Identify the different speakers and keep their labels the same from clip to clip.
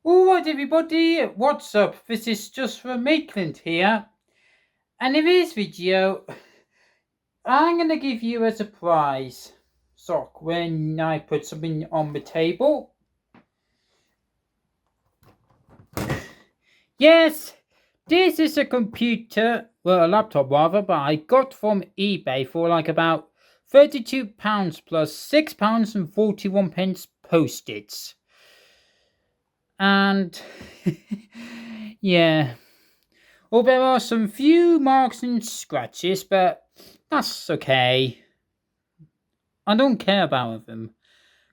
Speaker 1: Alright everybody, what's up? This is just from Maitland here. And in this video, I'm going to give you a surprise sock when I put something on the table. Yes, this is a computer, well a laptop rather, but I got from eBay for like about £32 plus £6 and 41 pence postage. And yeah. Well, there are some few marks and scratches, but that's okay. I don't care about them,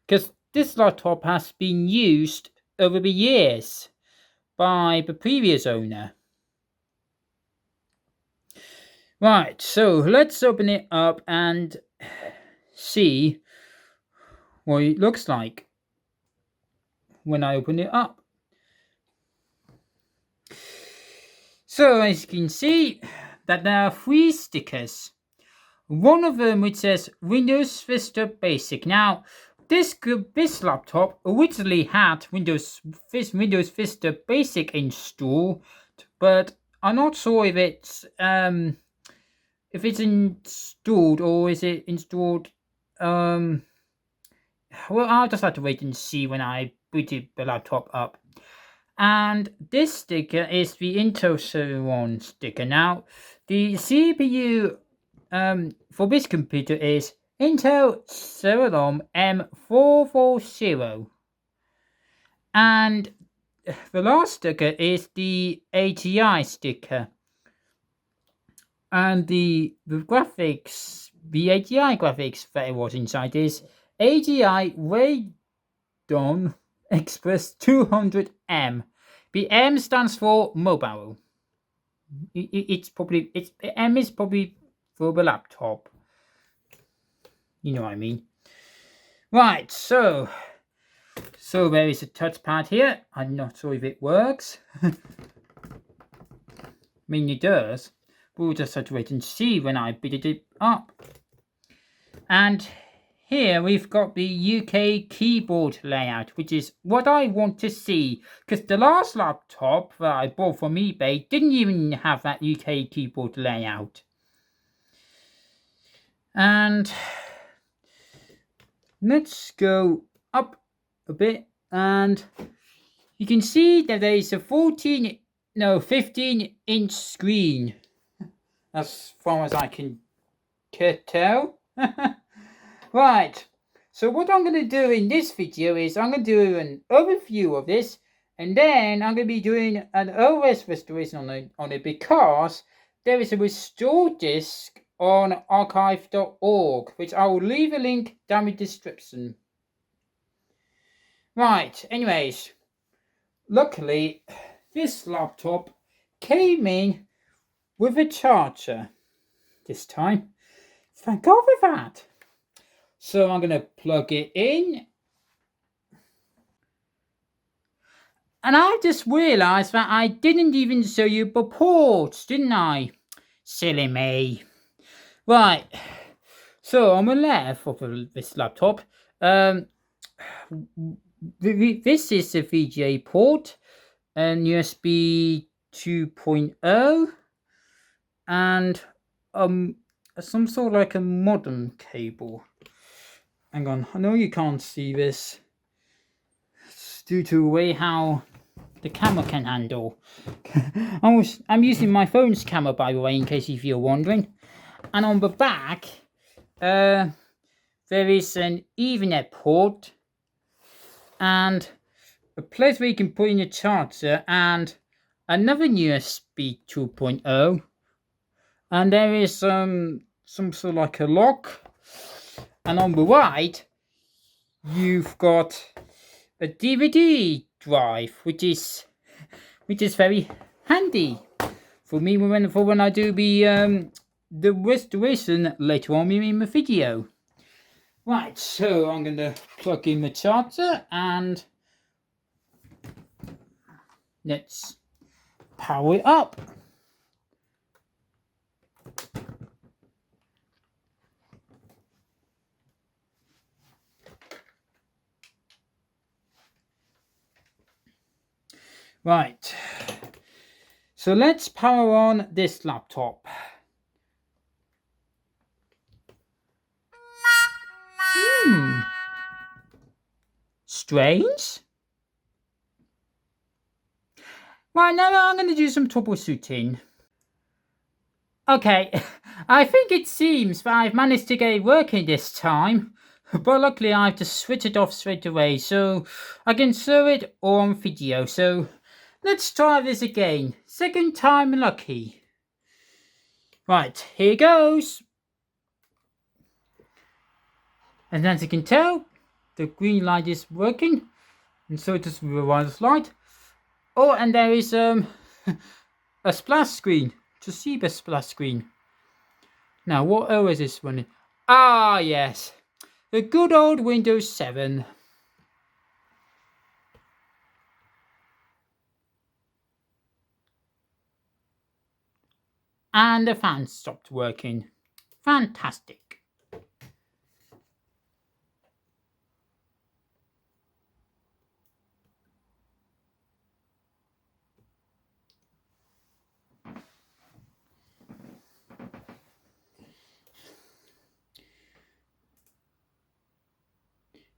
Speaker 1: because this laptop has been used over the years by the previous owner. Right, so let's open it up and see what it looks like when I open it up. So as you can see, that there are 3 stickers. One of them which says Windows Vista Basic. Now, this laptop originally had Windows Vista Basic installed, but I'm not sure if it's installed or is it installed. Well, I'll just have to wait and see when I booted the laptop up. And this sticker is the Intel Celeron sticker. Now, the CPU for this computer is Intel Celeron M440. And the last sticker is the ATI sticker. And the graphics, the ATI graphics that it was inside is ATI Radeon Express 200M. The M stands for mobile. M is probably for the laptop. You know what I mean. Right, so there is a touchpad here. I'm not sure if it works. I mean, it does. We'll just have to wait and see when I bid it up. And here we've got the UK keyboard layout, which is what I want to see, because the last laptop that I bought from eBay didn't even have that UK keyboard layout. And let's go up a bit, and you can see that there is a 15-inch screen, as far as I can tell. Right, so what I'm going to do in this video is I'm going to do an overview of this, and then I'm going to be doing an OS restoration on it because there is a restore disk on archive.org, which I will leave a link down in the description. Right, anyways, luckily this laptop came in with a charger this time. Thank God for that. So I'm going to plug it in. And I just realised that I didn't even show you the ports, didn't I? Silly me. Right. So on the left of this laptop, this is the VGA port and USB 2.0 and some sort of like a modem cable. Hang on, I know you can't see this. It's due to the way how the camera can handle. I'm using my phone's camera, by the way, in case if you're wondering. And on the back, there is an Ethernet port and a place where you can put in a charger and another USB 2.0. And there is some sort of like a lock. And on the right, you've got a DVD drive, which is very handy for me when I do the restoration later on in the video. Right, so I'm going to plug in the charger and let's power it up. Right. So let's power on this laptop. Strange. Right, now I'm going to do some troubleshooting. Okay, I think it seems that I've managed to get it working this time. But luckily I've just switched it off straight away, so I can show it on video. So let's try this again. Second time lucky. Right, here goes. And as you can tell, the green light is working, and so does the wireless light. Oh, and there is a splash screen. To see the splash screen. Now, what OS is this running? Ah, yes, the good old Windows 7. And the fan stopped working. Fantastic.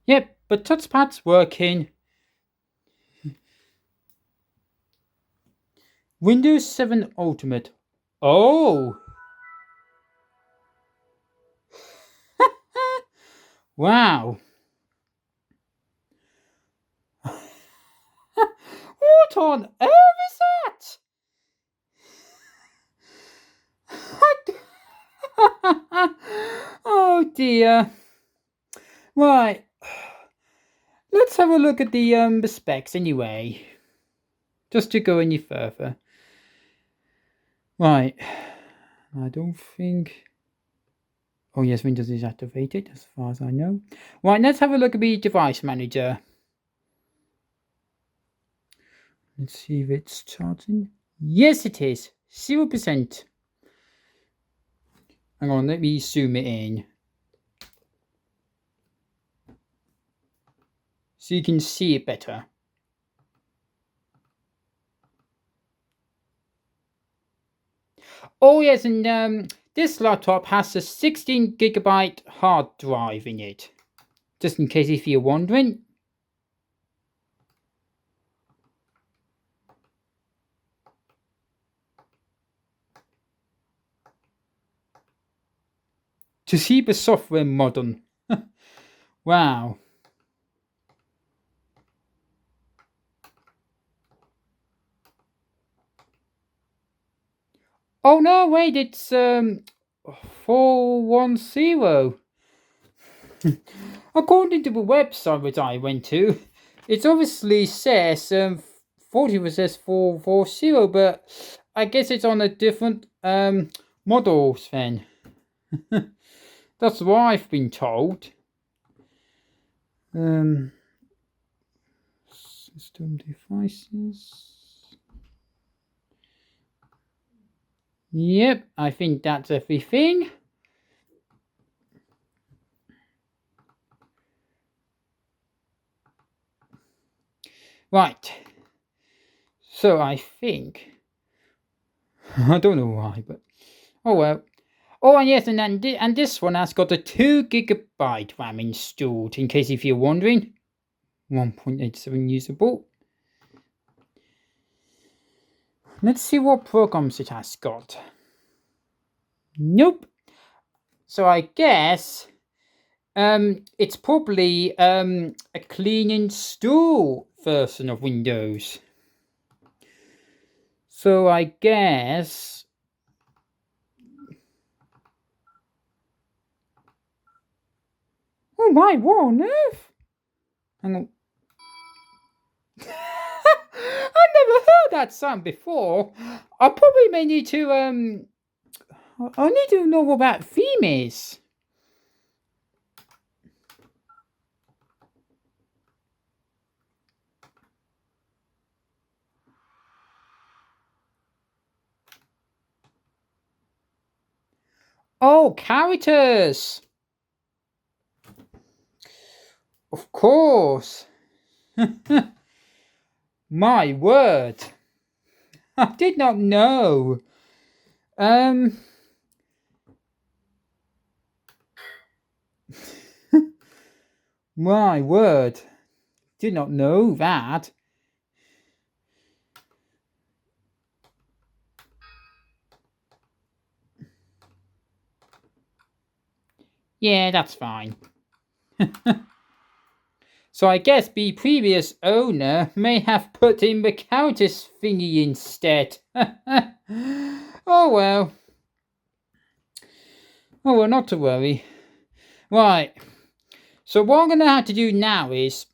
Speaker 1: Yep, but touchpad's working. Windows 7 Ultimate. Oh! Wow. What on earth is that? Oh dear. Right. Let's have a look at the specs anyway. Just to go any further. Right. I don't think... Oh yes, Windows is activated as far as I know. Right, let's have a look at the device manager. Let's see if it's charging. Yes, it is. 0%. Hang on, let me zoom it in. So you can see it better. Oh yes, and this laptop has a 16GB hard drive in it. Just in case if you're wondering. To see the software modern. Wow. Oh no, wait, it's 410. According to the website which I went to, it obviously says 40 says 440, but I guess it's on a different models then. That's what I've been told. System devices. Yep, I think that's everything. Right. So I think... I don't know why, but... Oh well. Oh, and yes, and this one has got a 2GB RAM installed, in case if you're wondering. 1.87 usable. Let's see what programs it has got. Nope. So I guess it's probably a clean install version of Windows. So I guess... Oh my, what on earth? Hang on. I never heard that sound before. I probably may need to I need to know what that theme is. Oh, characters. Of course. My word! I did not know. My word. Did not know that. Yeah, that's fine. So I guess the previous owner may have put in the countess thingy instead. Oh well. Oh well, not to worry. Right. So what I'm gonna have to do now is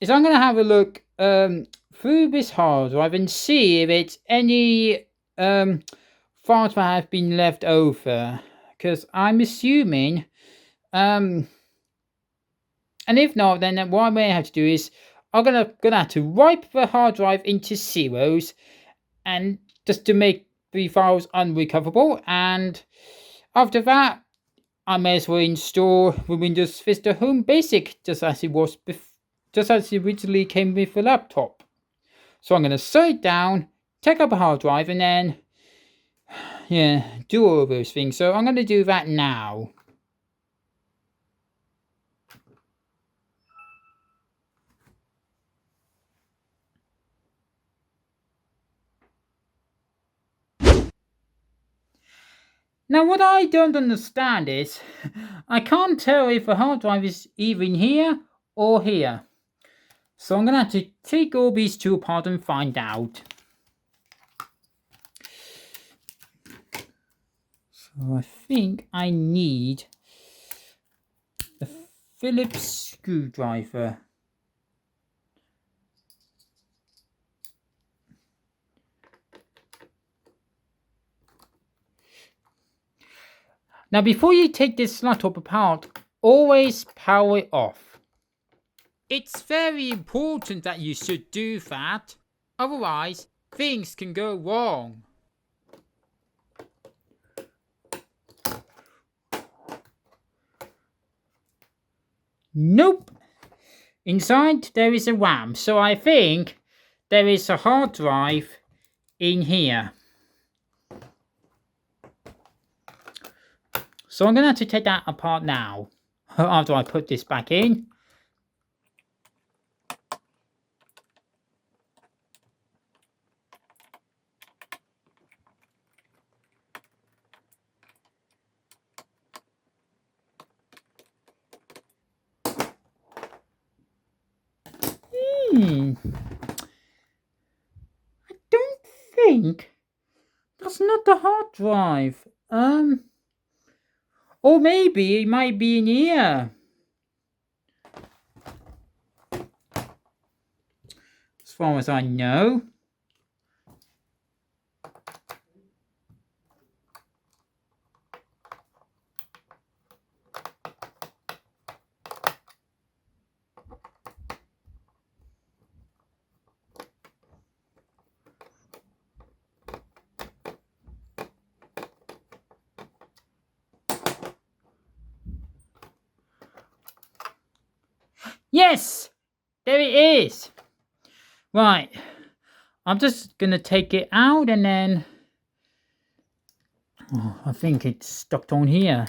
Speaker 1: I'm gonna have a look through this hard drive and see if it's any files that have been left over. Because I'm assuming and if not, then what I may have to do is I'm gonna have to wipe the hard drive into zeros, and just to make the files unrecoverable. And after that, I may as well install the Windows Vista Home Basic just as it was just as it originally came with the laptop. So I'm gonna set it down, take up a hard drive, and then do all those things. So I'm gonna do that now. Now what I don't understand is, I can't tell if the hard drive is either in here or here. So I'm going to have to take all these two apart and find out. So I think I need a Phillips screwdriver. Now before you take this laptop apart, always power it off. It's very important that you should do that, otherwise things can go wrong. Nope. Inside there is a RAM, so I think there is a hard drive in here. So I'm going to have to take that apart now, after I put this back in. I don't think that's not the hard drive. Or maybe it might be in here. As far as I know. Yes! There it is! Right. I'm just going to take it out and then... Oh, I think it's stuck on here.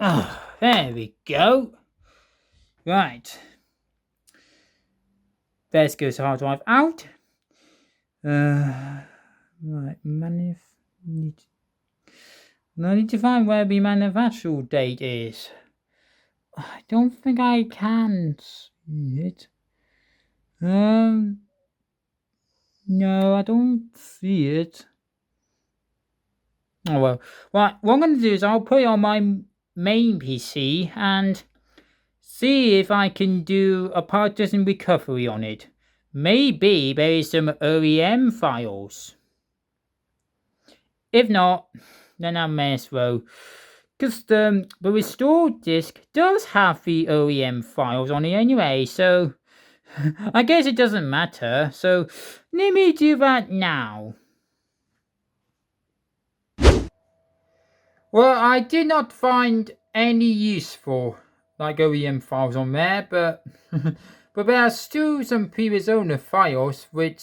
Speaker 1: Oh, there we go. Right. There's goes the hard drive out. Right, I need to find where the manufacturer date is. I don't think I can see it. No, I don't see it. Oh well. Right, what I'm going to do is I'll put it on my main PC and see if I can do a partition recovery on it. Maybe there is some OEM files. If not, then I may as well because the restore disk does have the OEM files on it anyway, so I guess it doesn't matter. So let me do that now. Well, I did not find any useful like OEM files on there, but but there are still some previous owner files which,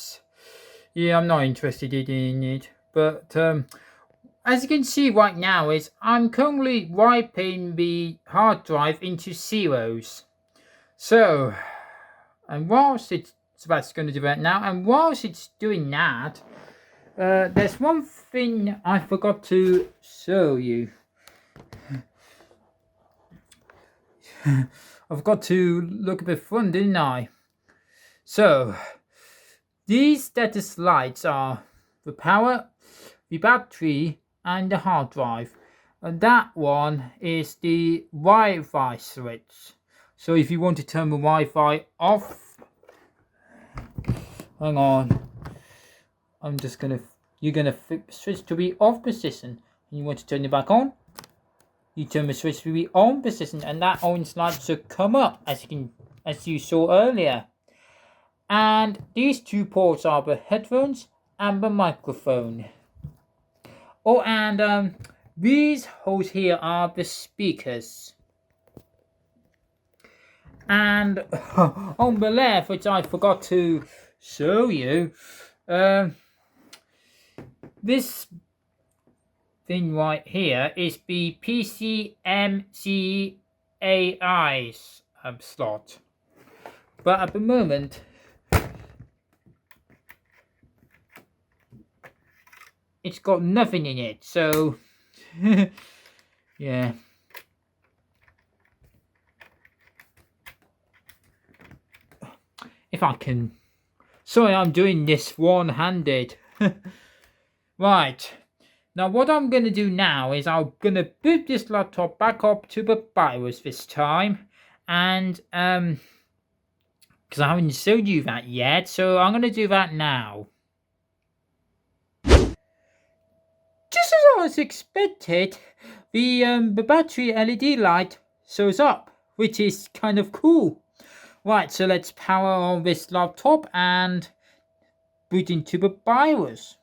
Speaker 1: yeah, I'm not interested in it. But as you can see right now, is I'm currently wiping the hard drive into zeros. So, and whilst that's going to do that now, and whilst it's doing that, there's one thing I forgot to show you. I forgot to look a bit fun, didn't I? So, these status lights are the power, the battery, and the hard drive. And that one is the Wi-Fi switch. So if you want to turn the Wi-Fi off, hang on, you're gonna switch to the off position, and you want to turn it back on. You turn the switch to the on position, and that orange light should come up as you saw earlier. And these two ports are the headphones and the microphone. Oh, and these holes here are the speakers. And on the left, which I forgot to show you, this thing right here is the PCMCAI's slot. But at the moment, it's got nothing in it, so yeah. If I can, sorry, I'm doing this one-handed. Right, now what I'm going to do now is I'm going to boot this laptop back up to the BIOS this time, and because I haven't showed you that yet, so I'm going to do that now. Just as I was expected, the battery LED light shows up, which is kind of cool. Right, so let's power on this laptop and boot into the BIOS.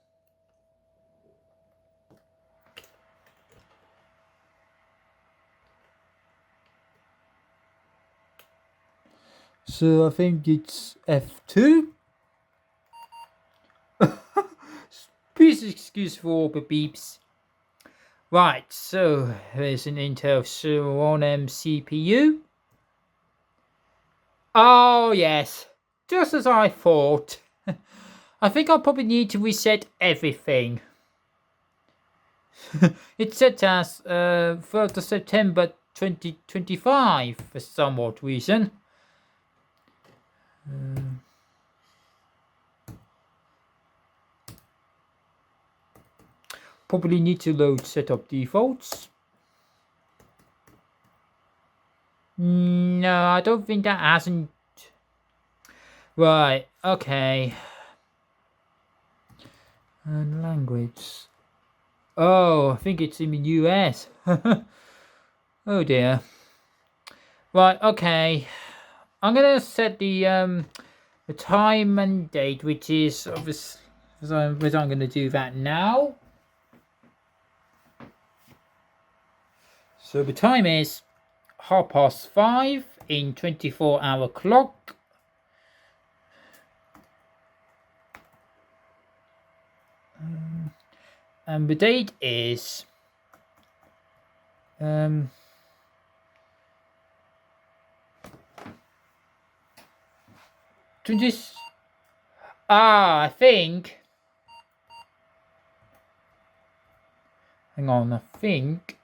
Speaker 1: So I think it's F2. Please excuse for all the beeps. Right, so there's an Intel Celeron CPU. Oh yes, just as I thought. I think I'll probably need to reset everything. It's set as 3rd of September 2025 for some odd reason. Probably need to load setup defaults. No, I don't think that hasn't. Right, okay. And language. Oh, I think it's in the US. Oh dear. Right, okay. I'm gonna set the time and date, which is obviously, I'm gonna do that now. So the time is 5:30 in 24-hour clock. And the date is I think. Hang on, I think.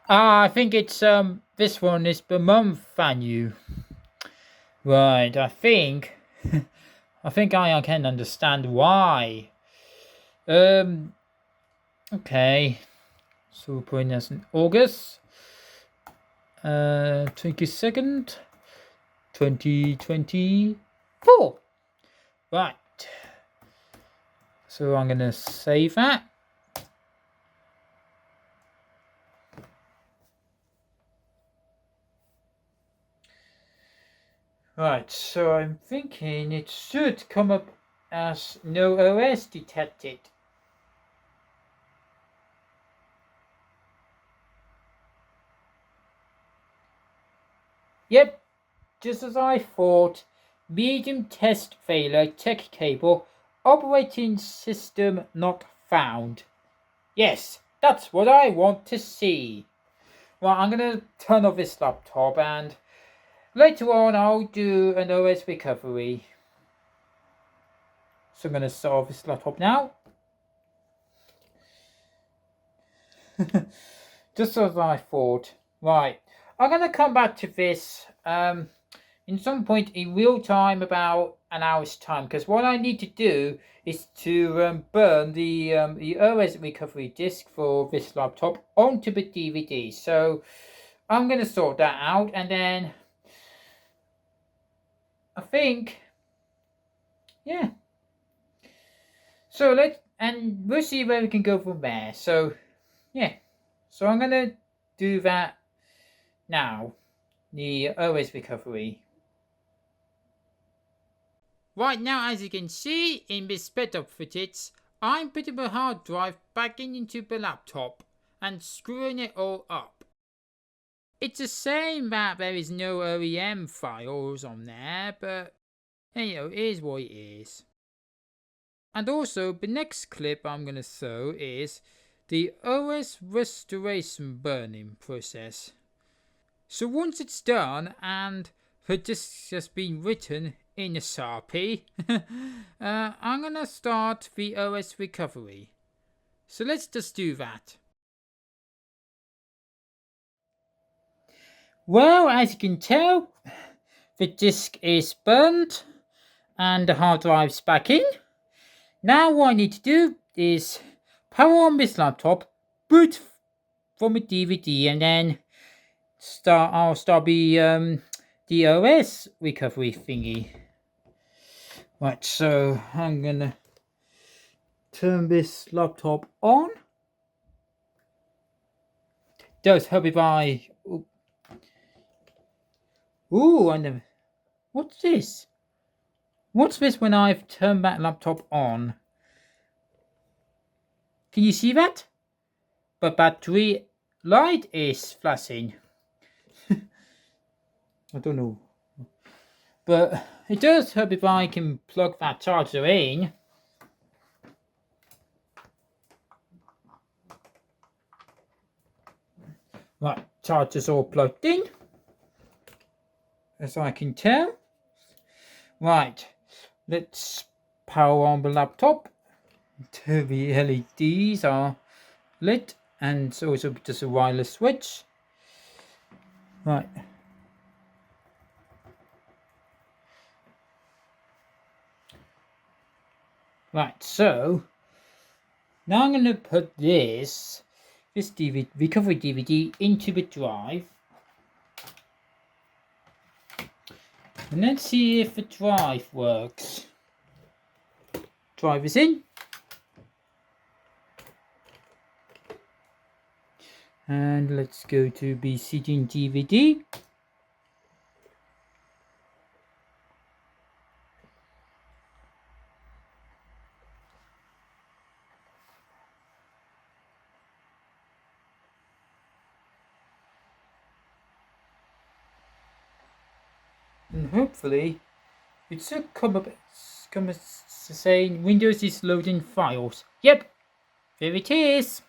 Speaker 1: I think it's this one is the month value. Right, I think I think I can understand why. Okay. So we're putting this in August 22nd 2024. Right. So I'm going to save that. Right, so I'm thinking it should come up as no OS detected. Yep, just as I thought. Medium test failure, tech cable, operating system not found. Yes, that's what I want to see. Well, I'm going to turn off this laptop and later on I'll do an OS recovery. So I'm going to solve this laptop now. Just as I thought. Right, I'm going to come back to this in some point in real time, about an hour's time, because what I need to do is to burn the OS recovery disk for this laptop onto the DVD. So I'm going to sort that out, and then I think, yeah. So we'll see where we can go from there. So yeah, so I'm going to do that now, the OS recovery. Right now, as you can see in this setup footage, I'm putting the hard drive back into the laptop and screwing it all up. It's a shame that there is no OEM files on there, but it is what it is. And also, the next clip I'm going to show is the OS restoration burning process. So once it's done and the disk has been written in a Sharpie, I'm gonna start the OS recovery. So let's just do that. Well, as you can tell, the disk is burned and the hard drive's back in. Now what I need to do is power on this laptop, boot from a DVD, and then I'll start the OS recovery thingy. Right, so I'm gonna turn this laptop on. Does help if I. Ooh, I never. What's this? What's this when I've turned that laptop on? Can you see that? The battery light is flashing. I don't know. But it does help if I can plug that charger in. Right, charger's all plugged in, as I can tell. Right, let's power on the laptop. The LEDs are lit, and it's also just a wireless switch. Right. Right, so now I'm going to put this DVD, recovery DVD into the drive. And let's see if the drive works. Drive is in. And let's go to the CD and DVD. And hopefully it should come up saying Windows is loading files. Yep, there it is.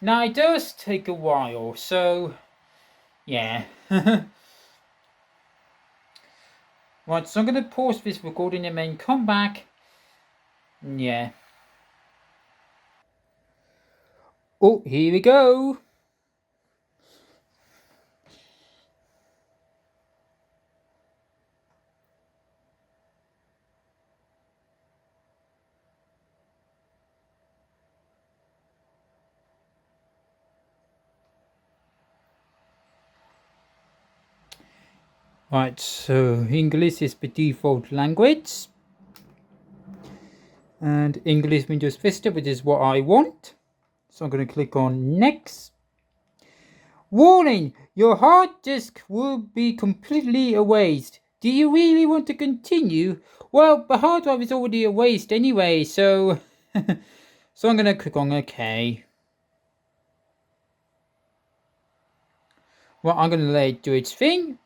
Speaker 1: Now it does take a while, so yeah. Right, so I'm going to pause this recording and then come back. Yeah. Oh, here we go. Right, so English is the default language. And English Windows Vista, which is what I want. So I'm going to click on Next. Warning! Your hard disk will be completely erased. Do you really want to continue? Well, the hard drive is already erased anyway, so... so I'm going to click on OK. Well, I'm going to let it do its thing.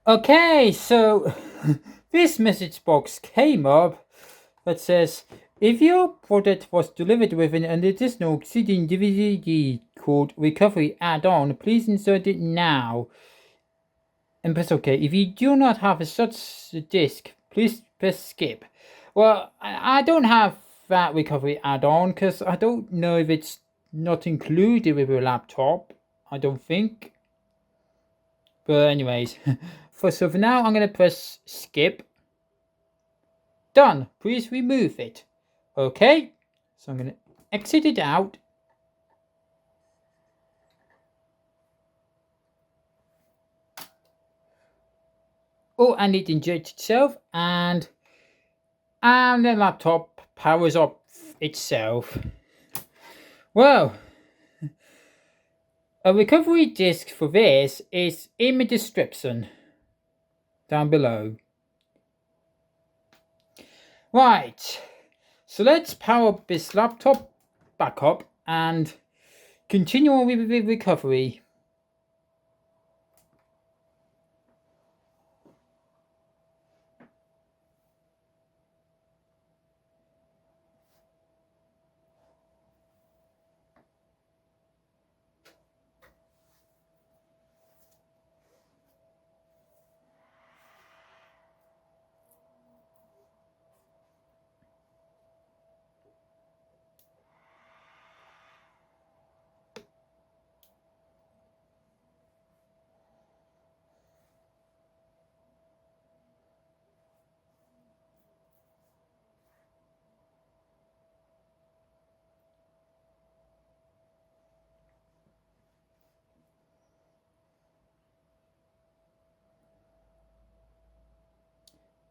Speaker 1: Okay, so this message box came up that says, if your product was delivered with an additional Obsidian DVD called Recovery Add-on, please insert it now. And press OK. If you do not have such a disk, please press skip. Well, I don't have that recovery add-on because I don't know if it's not included with your laptop. I don't think. But anyways, for now I'm going to press skip. Done. Please remove it. Okay. So I'm going to exit it out. Oh, and it injects itself, and the laptop powers up itself. Well, a recovery disk for this is in the description down below. Right, so let's power up this laptop back up and continue on with the recovery.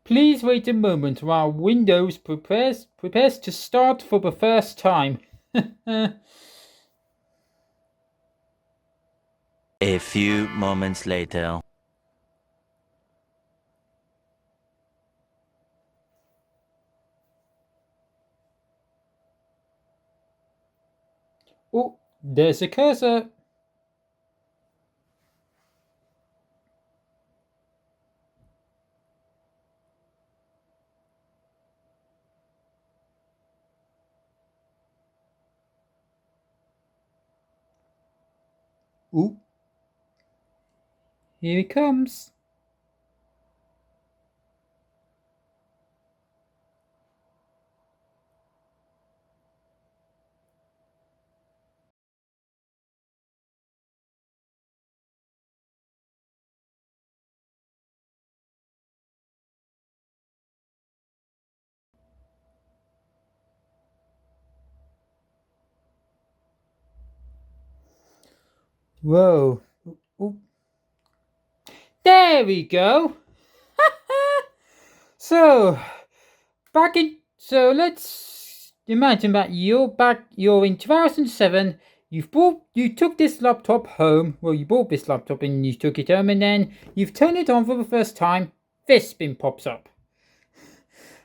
Speaker 1: Please wait a moment while Windows prepares to start for the first time.
Speaker 2: A few moments later.
Speaker 1: Oh, there's a cursor. Ooh. Here it comes. Whoa. Ooh. There we go. So let's imagine that you're in 2007, you took this laptop home, well, you bought this laptop and you took it home, and then you've turned it on for the first time, this bin pops up.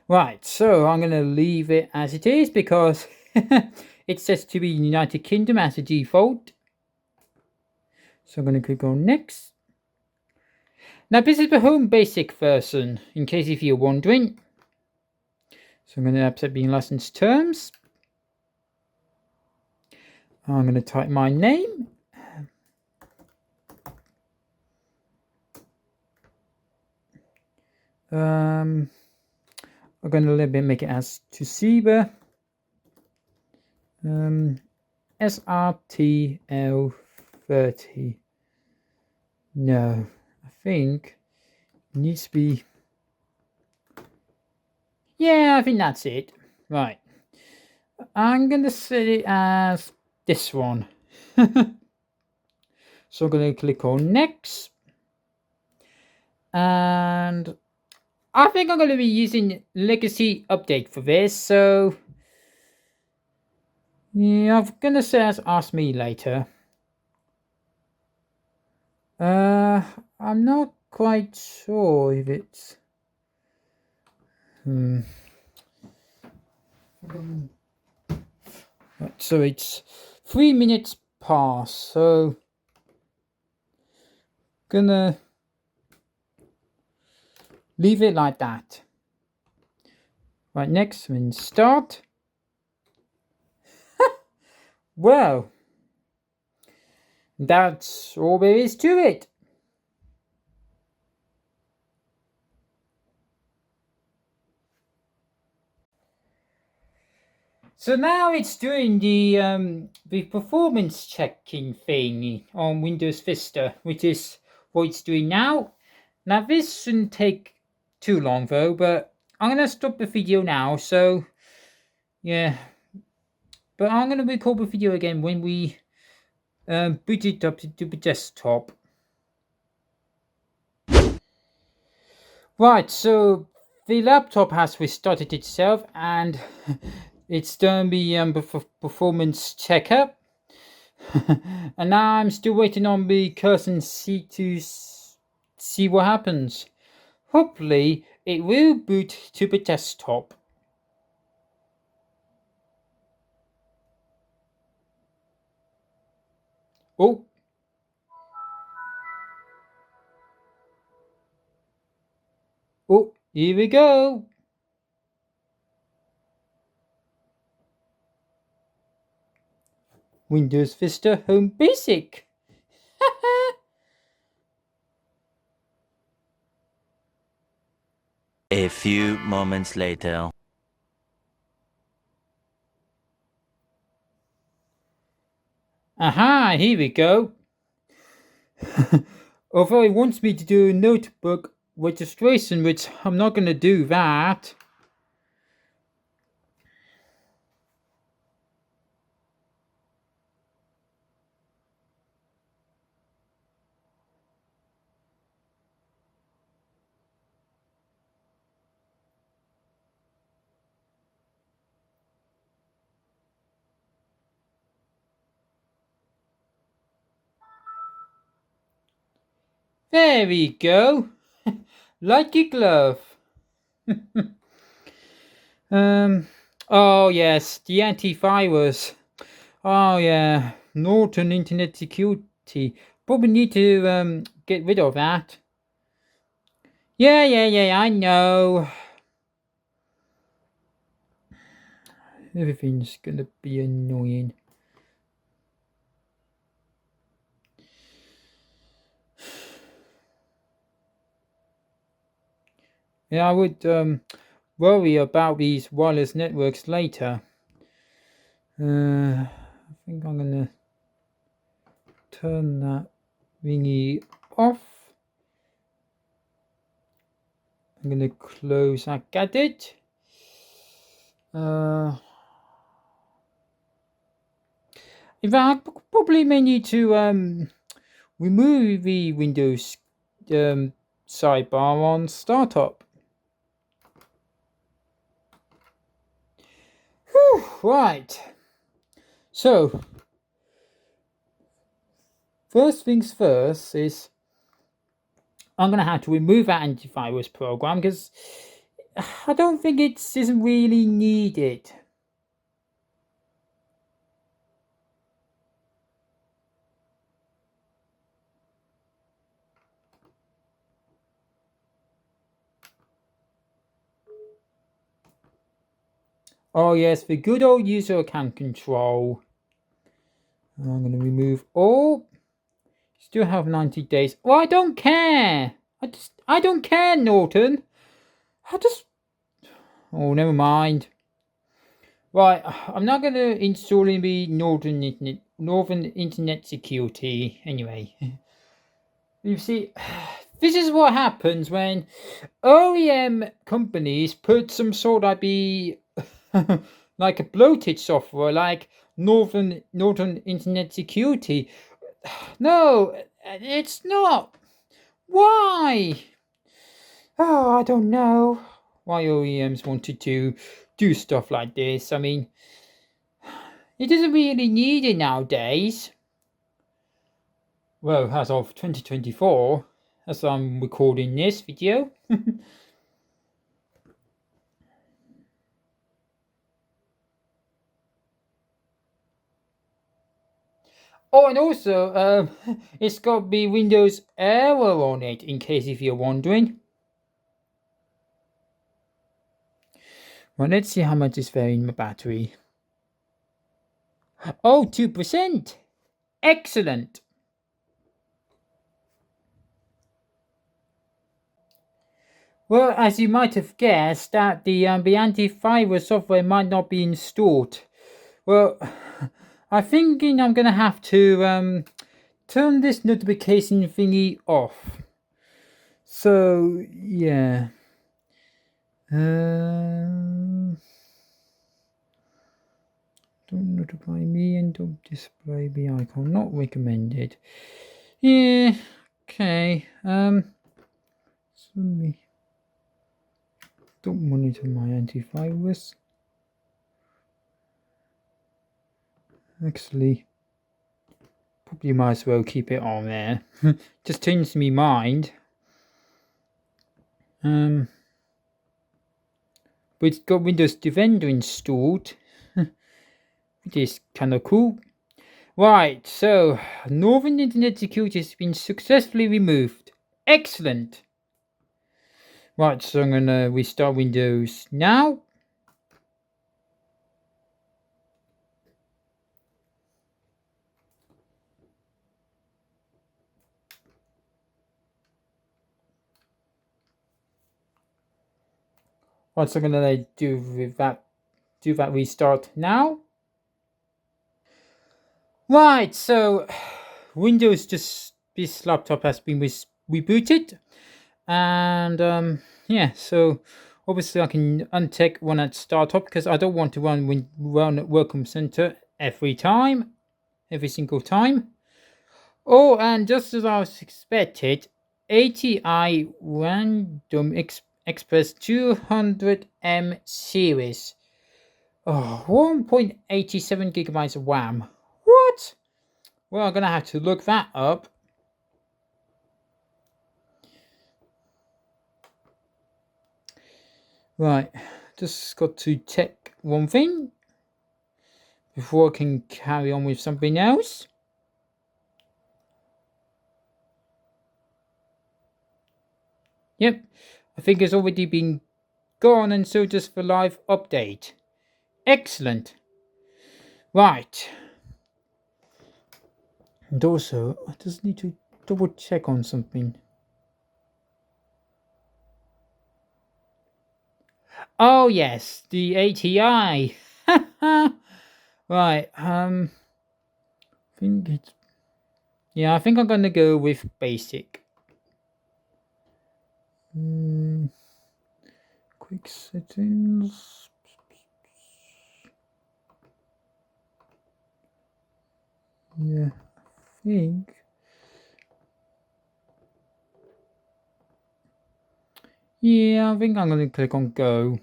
Speaker 1: Right, so I'm going to leave it as it is because it says to be United Kingdom as a default. So I'm going to click on next. Now this is the Home Basic version, in case if you're wondering. So I'm going to accept being licensed terms. I'm going to type my name. I'm going to a little bit make it as Toshiba. SRTL30. No, I think it needs to be. Yeah, I think that's it. Right. I'm going to set it as this one. So I'm going to click on next. And I think I'm going to be using Legacy Update for this. So yeah, I'm going to say as ask me later. I'm not quite sure if it's. So it's 3 minutes past, so gonna leave it like that. Right, next and start. Well, that's all there is to it. So now it's doing the performance checking thing on Windows Vista, which is what it's doing now. Now this shouldn't take too long though, but I'm gonna stop the video now. So yeah, but I'm gonna record the video again when we boot it up to the desktop. Right, so the laptop has restarted itself and it's done the performance checker. And now I'm still waiting on the cursor to see what happens. Hopefully it will boot to the desktop. Oh. Oh, here we go. Windows Vista Home Basic.
Speaker 2: A few moments later.
Speaker 1: Aha, here we go. Although it wants me to do a notebook registration, which I'm not going to do that. There we go. Like a glove. Oh yes, the antivirus. Oh yeah, Norton Internet Security. Probably need to get rid of that. Yeah, I know. Everything's gonna be annoying. Yeah, I would worry about these wireless networks later. I think I'm gonna turn that thingy off. I'm gonna close that gadget. In fact, I probably may need to remove the Windows sidebar on startup. Whew, right. So, first things first is I'm going to have to remove that antivirus program because I don't think it isn't really needed. Oh yes, the good old user account control. I'm going to remove all. Still have 90 days. Well, I don't care. I don't care, Norton. Oh, never mind. Right, I'm not going to install the Northern Internet Security anyway. You see, this is what happens when OEM companies put some sort of like a bloated software like Northern Internet Security. No, it's not. Why? Oh, I don't know why OEMs wanted to do stuff like this. I mean, it isn't really needed nowadays. Well, as of 2024, as I'm recording this video. Oh, and also, it's got the Windows Error on it, in case if you're wondering. Well, let's see how much is there in my battery. Oh, 2%! Excellent! Well, as you might have guessed, that the antivirus software might not be installed. Well, I'm thinking I'm gonna have to turn this notification thingy off. So yeah. Don't notify me and don't display the icon. Not recommended. Yeah. Okay. So don't monitor my antivirus. Actually, probably might as well keep it on there. Just changed me mind. But it's got Windows Defender installed. It is kind of cool. Right, so Northern Internet Security has been successfully removed. Excellent. Right, so I'm going to restart Windows now. Right, so I'm going to do that restart now. Right, so Windows this laptop has been rebooted, and yeah, so obviously I can uncheck one at startup because I don't want to run Welcome Center every single time. Oh, and just as I was expected, ATI Random Express 200M series. Oh, 1.87 gigabytes of RAM. What? Well, I'm gonna have to look that up. Right, just got to check one thing before I can carry on with something else. Yep, I think it's already been gone, and so just for live update. Excellent. Right. And also, I just need to double check on something. Oh yes, the ATI. Right. I think it's. Yeah, I think I'm gonna go with basic. Quick settings. Yeah, I think Yeah, I think I'm going to click on go.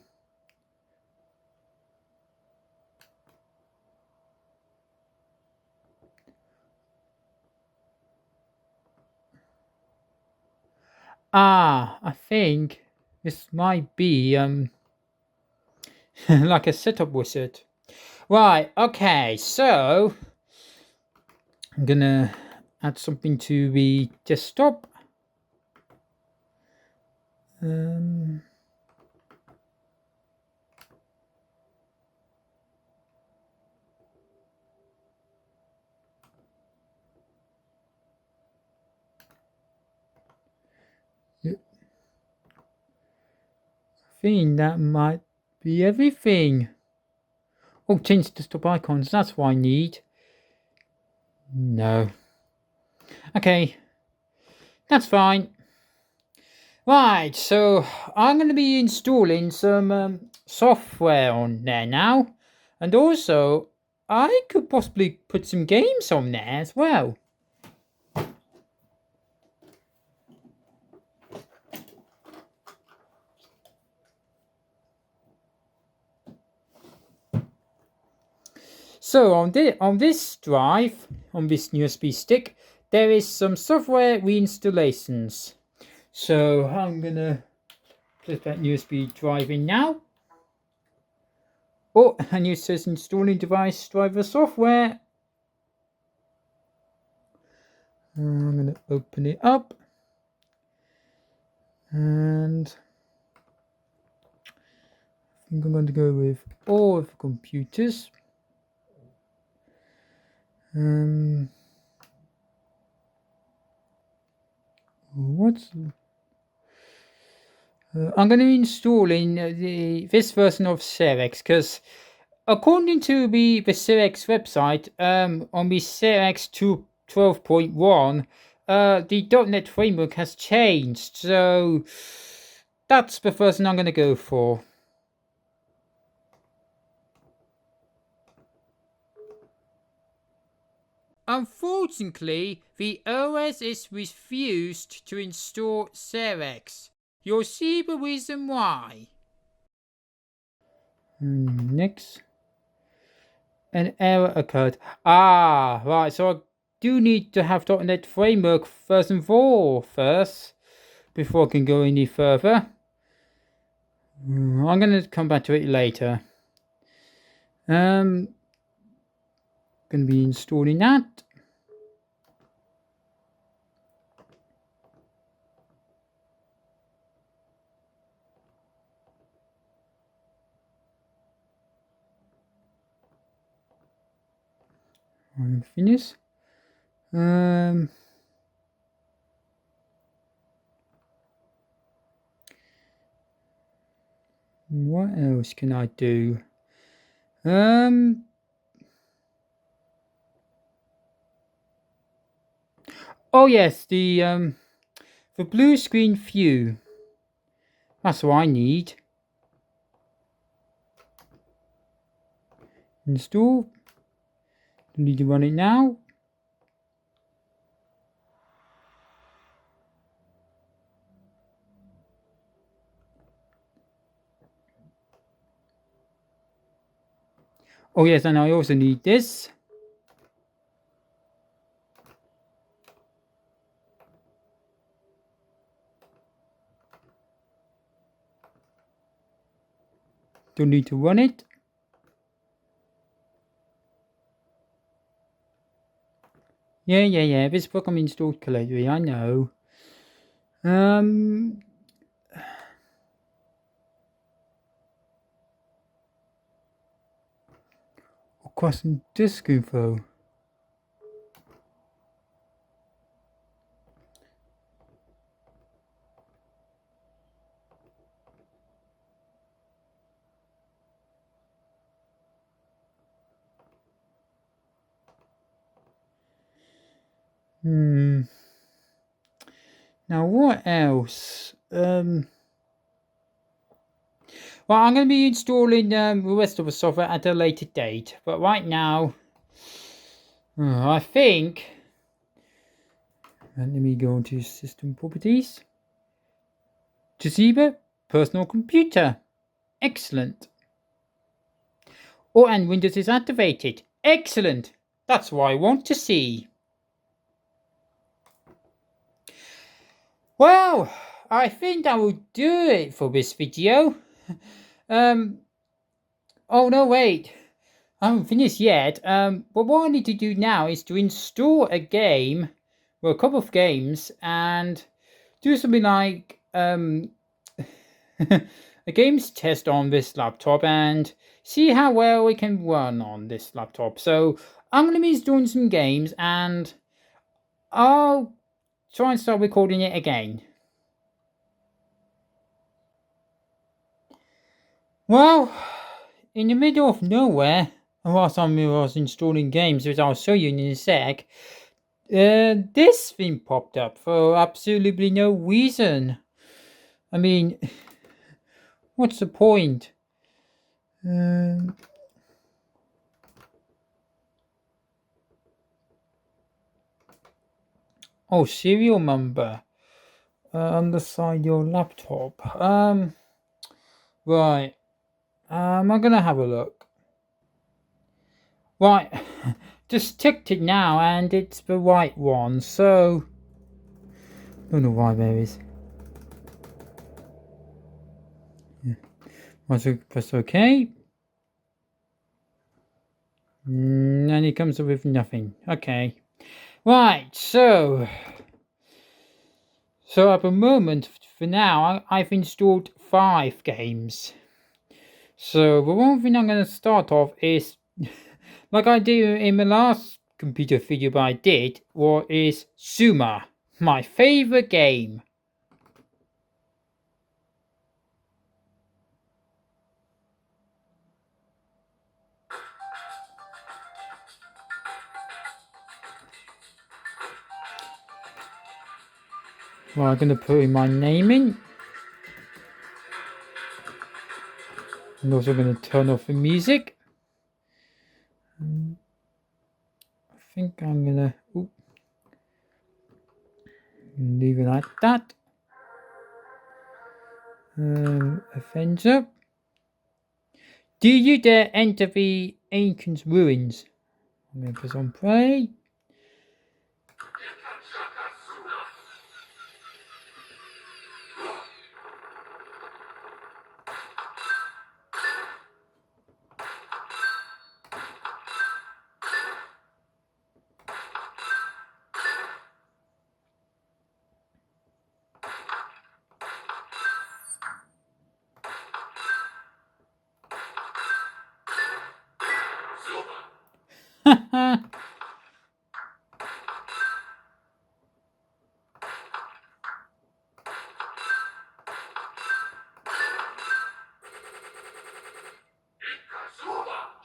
Speaker 1: I think this might be like a setup wizard. Right, okay, so I'm gonna add something to the desktop. I think that might be everything. Oh, change desktop icons, that's what I need. No. Okay, that's fine. Right, so I'm going to be installing some software on there now. And also, I could possibly put some games on there as well. So on this drive, on this USB stick, there is some software reinstallations. So I'm going to put that USB drive in now. Oh, and it says installing device driver software. I'm going to open it up. And I think I'm going to go with all of the computers. What's I'm going to be installing this version of Cerex because according to the Cerex website, on the Cerex 12.1, the .NET framework has changed, so that's the version I'm going to go for. Unfortunately, the OS is refused to install Cerex. You'll see the reason why. Next. An error occurred. Right, so I do need to have .NET Framework version 4 first before I can go any further. I'm going to come back to it later. Going to be installing that. I'm finished. What else can I do? Oh yes, the blue screen view. That's what I need. Install. Don't need to run it now. Oh yes, and I also need this. Don't need to run it. Yeah. This program installed correctly, I know. Across disk info. Now what else? Well, I'm going to be installing the rest of the software at a later date, but right now, I think. Let me go into system properties. Toshiba, personal computer. Excellent. Oh, and Windows is activated. Excellent. That's what I want to see. Well, I think that will do it for this video. Oh no, wait. I haven't finished yet. But what I need to do now is to install a game, well, a couple of games, and do something like a games test on this laptop and see how well it can run on this laptop. So I'm going to be installing some games and I'll try and start recording it again. Well, in the middle of nowhere, whilst I was installing games, which I'll show you in a sec, this thing popped up for absolutely no reason. I mean, what's the point? Oh, serial number on the side of your laptop. Right. I'm gonna have a look. Right. Just ticked it now, and it's the right one. So, don't know why there is. Press OK. And it comes up with nothing. Okay. Right, so at the moment, for now, I've installed 5 games. So the one thing I'm going to start off is, like I did in the last computer video I did, is Zuma, my favorite game. Well, I'm going to put in my name in. I'm also going to turn off the music. I think I'm going to leave it like that. Avenger. Do you dare enter the ancient ruins? I'm going to press on play.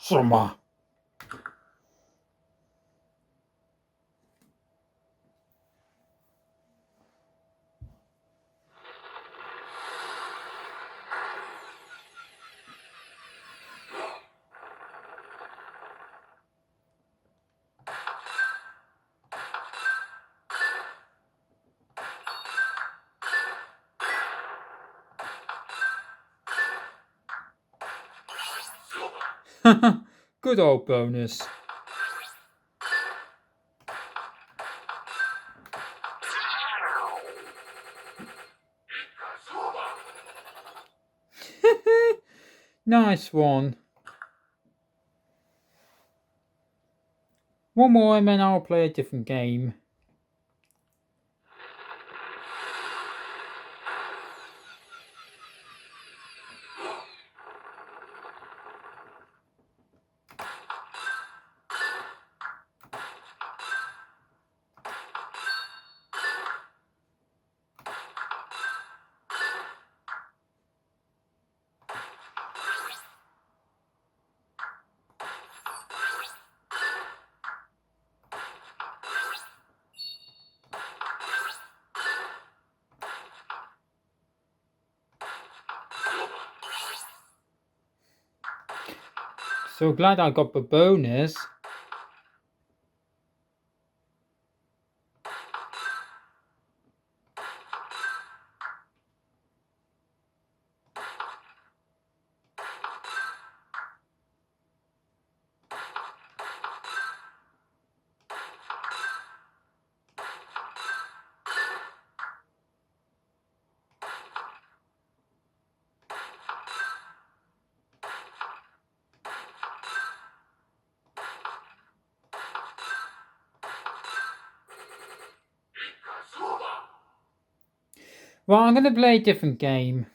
Speaker 1: Zuma. Good old bonus. Nice one. One more and then I'll play a different game. So glad I got the bonus. Well, I'm going to play a different game.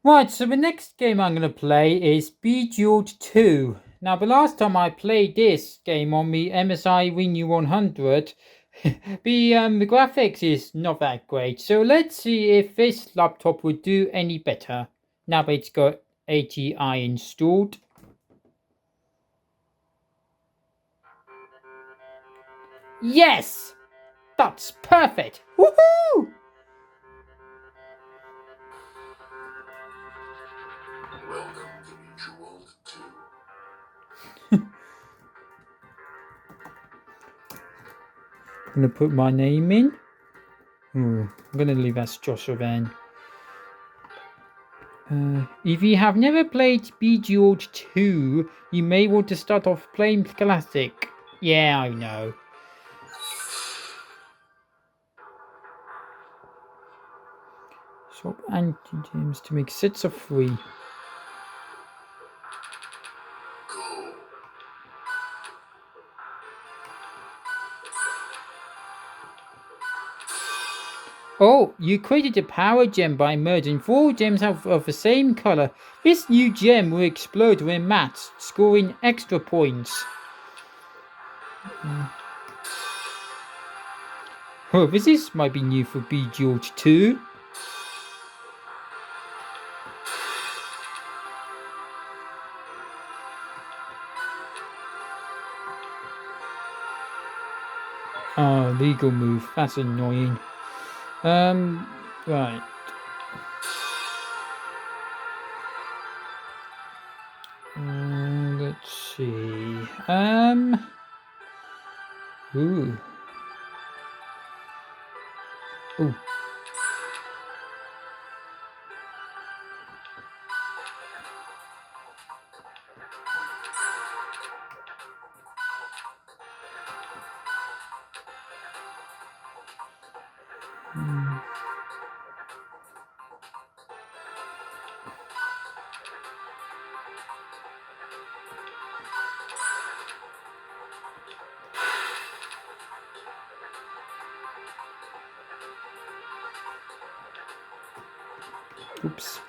Speaker 1: Right, so the next game I'm going to play is Bejeweled 2. Now, the last time I played this game on the MSI Renew 100, the graphics is not that great. So let's see if this laptop would do any better now that it's got ATI installed. Yes! That's perfect! Woohoo!
Speaker 3: Welcome to Bejeweled 2.
Speaker 1: I'm gonna put my name in. I'm gonna leave as Joshua then. If you have never played Bejeweled 2, you may want to start off playing Classic. Yeah, I know. Swap anti-gems to make sets of 3.
Speaker 3: Go.
Speaker 1: Oh, you created a power gem by merging 4 gems of the same color. This new gem will explode when matched, scoring extra points. Oh, this might be new for Bejeweled 2. Oh, legal move. That's annoying. Right. Let's see. Ooh. Ooh. Oops.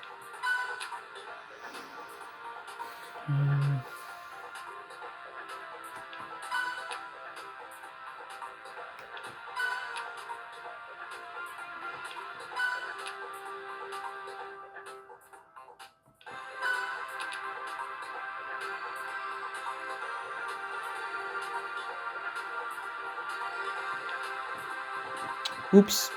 Speaker 1: Oops.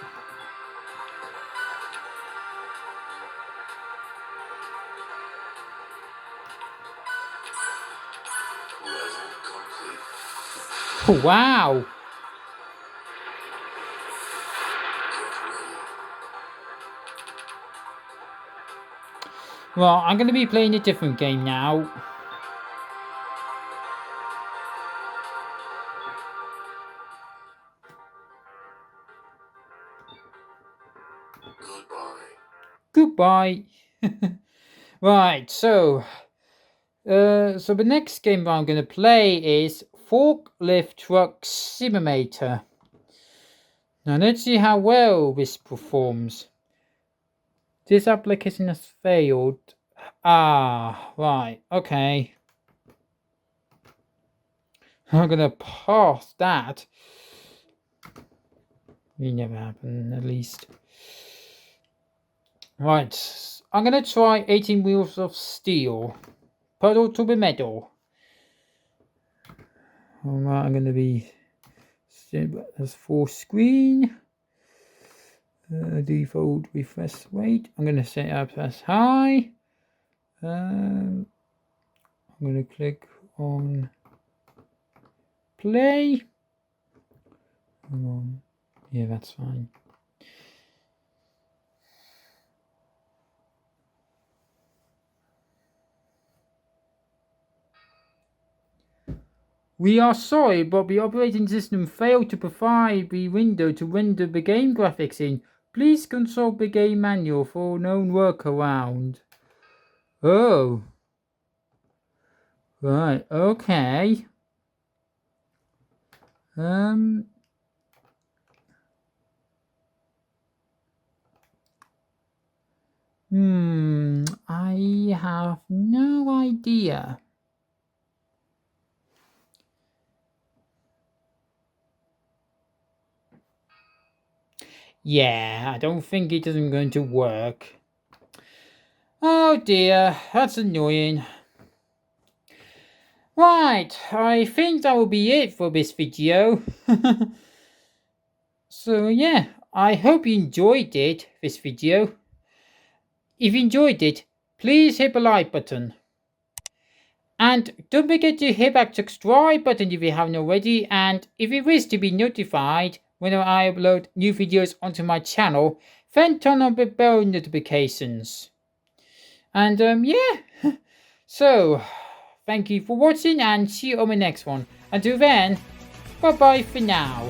Speaker 3: Level complete.
Speaker 1: Oh, wow.
Speaker 3: Get ready.
Speaker 1: Well, I'm going to be playing a different game now.
Speaker 3: Goodbye.
Speaker 1: Goodbye. Right, so the next game I'm going to play is Forklift Truck Simulator. Now let's see how well this performs. This application has failed. Ah, right, okay. I'm going to pass that. It never happened, at least. Right, I'm going to try 18 Wheels of Steel. Pedal to the metal. Alright, I'm going to be as full screen. Default refresh rate. I'm going to set up as high. I'm going to click on play. Hang on. Yeah, that's fine. We are sorry, but the operating system failed to provide the window to render the game graphics in. Please consult the game manual for a known workaround. Oh. Right, okay. I have no idea. Yeah, I don't think it isn't going to work. Oh dear, that's annoying. Right, I think that will be it for this video. So yeah, I hope you enjoyed this video. If you enjoyed it, please hit the like button. And don't forget to hit that subscribe button if you haven't already, and if you wish to be notified whenever I upload new videos onto my channel, then turn on the bell notifications. And yeah, so thank you for watching and see you on the next one. Until then, bye bye for now.